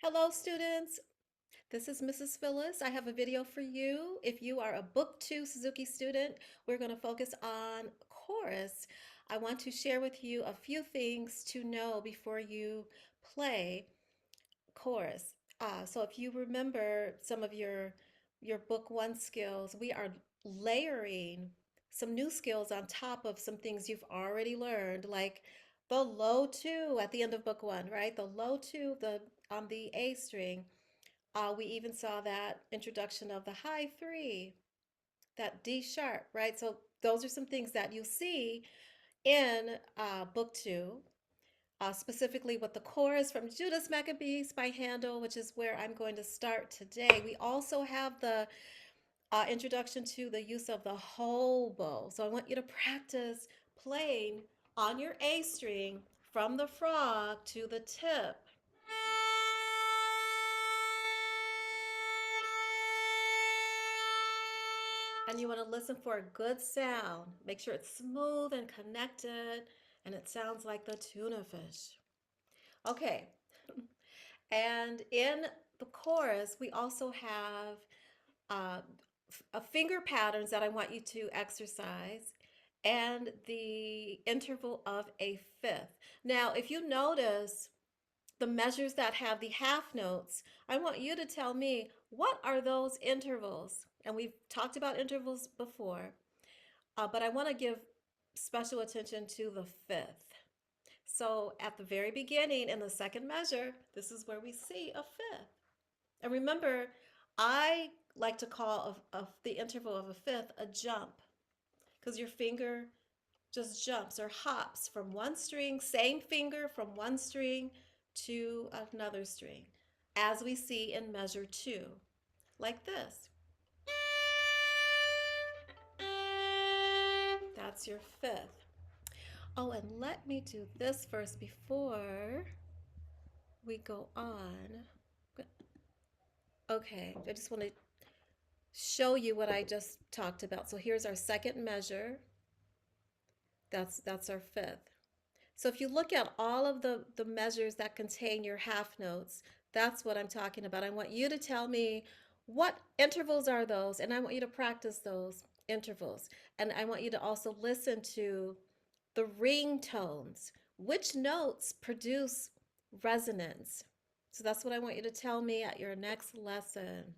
Hello, students. This is Mrs. Phyllis. I have a video for you. If you are a Book 2 Suzuki student, we're going to focus on chorus. I want to share with you a few things to know before you play chorus. So if you remember some of your Book 1 skills, we are layering some new skills on top of some things you've already learned, like the low 2 at the end of Book 1, right? The low 2 on the A string. We even saw that introduction of the high 3, that D sharp, right? So those are some things that you'll see in Book 2, specifically with the chorus from Judas Maccabaeus by Handel, which is where I'm going to start today. We also have the introduction to the use of the whole bow. So I want you to practice playing on your A string from the frog to the tip. And you want to listen for a good sound. Make sure it's smooth and connected and it sounds like the tuna fish. Okay. And in the chorus, we also have finger patterns that I want you to exercise and the interval of a fifth. Now, if you notice the measures that have the half notes, I want you to tell me, what are those intervals? And we've talked about intervals before, but I want to give special attention to the fifth. So at the very beginning in the second measure, this is where we see a fifth. And remember, I like to call the interval of a fifth a jump, because your finger just jumps or hops from one string, same finger from one string to another string, as we see in measure 2, like this. That's your fifth. Oh, and let me do this first before we go on. Okay, I just want to show you what I just talked about. So here's our second measure. That's our fifth. So if you look at all of the measures that contain your half notes, that's what I'm talking about. I want you to tell me what intervals are those, and I want you to practice those intervals. And I want you to also listen to the ring tones. Which notes produce resonance? So that's what I want you to tell me at your next lesson.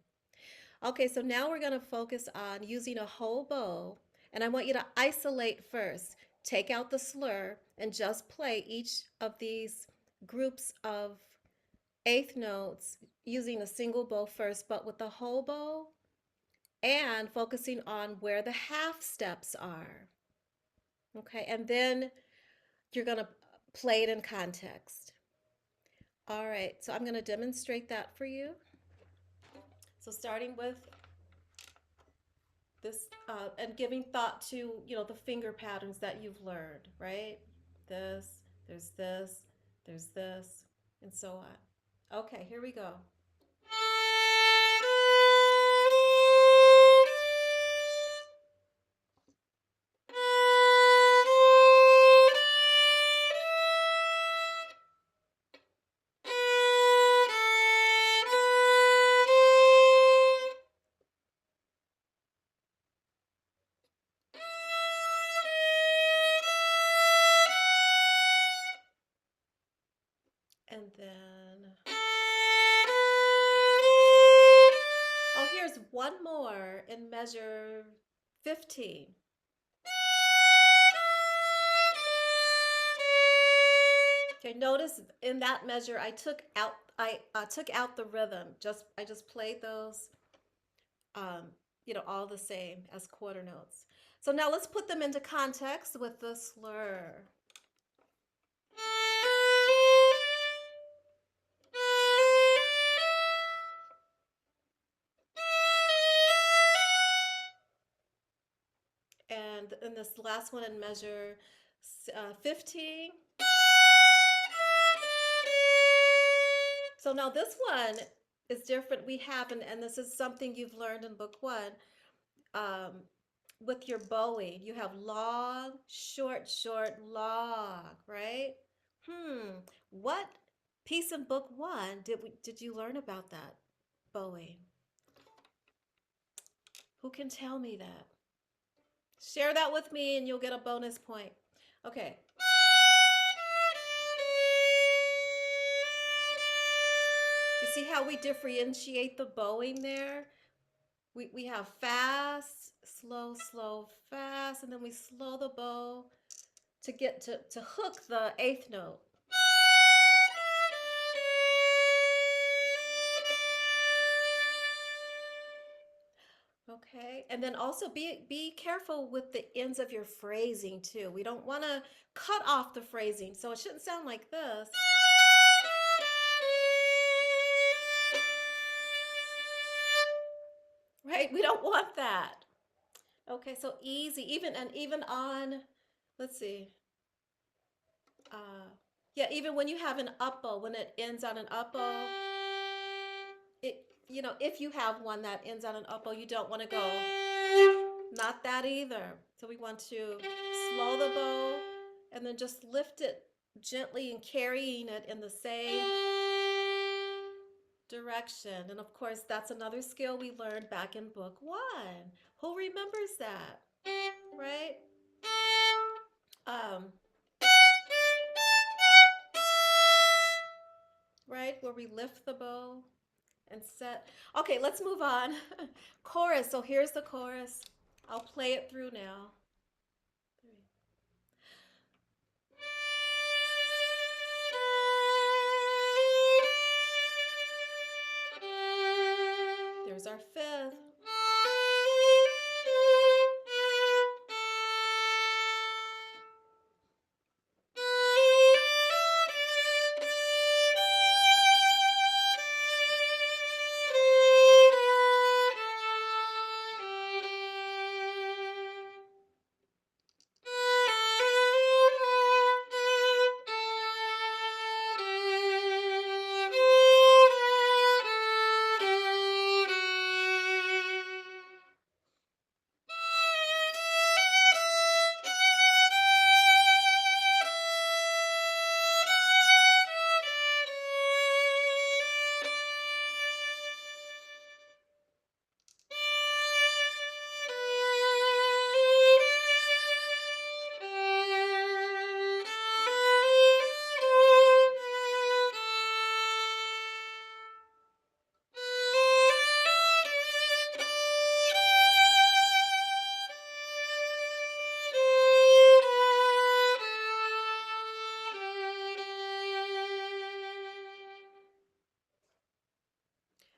Okay, so now we're going to focus on using a whole bow, and I want you to isolate first. Take out the slur and just play each of these groups of eighth notes using a single bow first, but with the whole bow and focusing on where the half steps are. Okay, and then you're going to play it in context. All right, so I'm going to demonstrate that for you. So starting with this and giving thought to the finger patterns that you've learned, right? This, there's this, there's this, and so on. Okay, here we go. And then, oh, here's one more in measure 15. Okay, notice in that measure I took out the rhythm. I just played those all the same as quarter notes. So now let's put them into context with the slur. And in this last one in measure 15. So now this one is different. We have, and this is something you've learned in book 1, with your bowing. You have long, short, short, long, right? What piece in book one. Did you learn about that bowing? Who can tell me that? Share that with me and you'll get a bonus point. Okay. You see how we differentiate the bowing there? We have fast, slow, slow, fast, and then we slow the bow to get to hook the eighth note. Okay, and then also be careful with the ends of your phrasing too. We don't want to cut off the phrasing, so it shouldn't sound like this. Right? We don't want that. Okay, so easy, even on, let's see, uh, yeah, even when you have an uppo, when it ends on an uppo, if you have one that ends on an uppo, you don't want to go, not that either. So we want to slow the bow and then just lift it gently and carrying it in the same direction. And of course, that's another skill we learned back in book one. Who remembers that? Right? Um, right? Where we lift the bow and set. Okay, let's move on. Chorus. So here's the chorus. I'll play it through now. There's our fifth.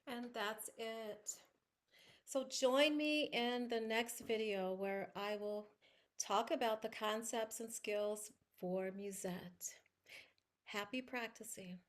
And that's it. So join me in the next video where I will talk about the concepts and skills for musette. Happy practicing.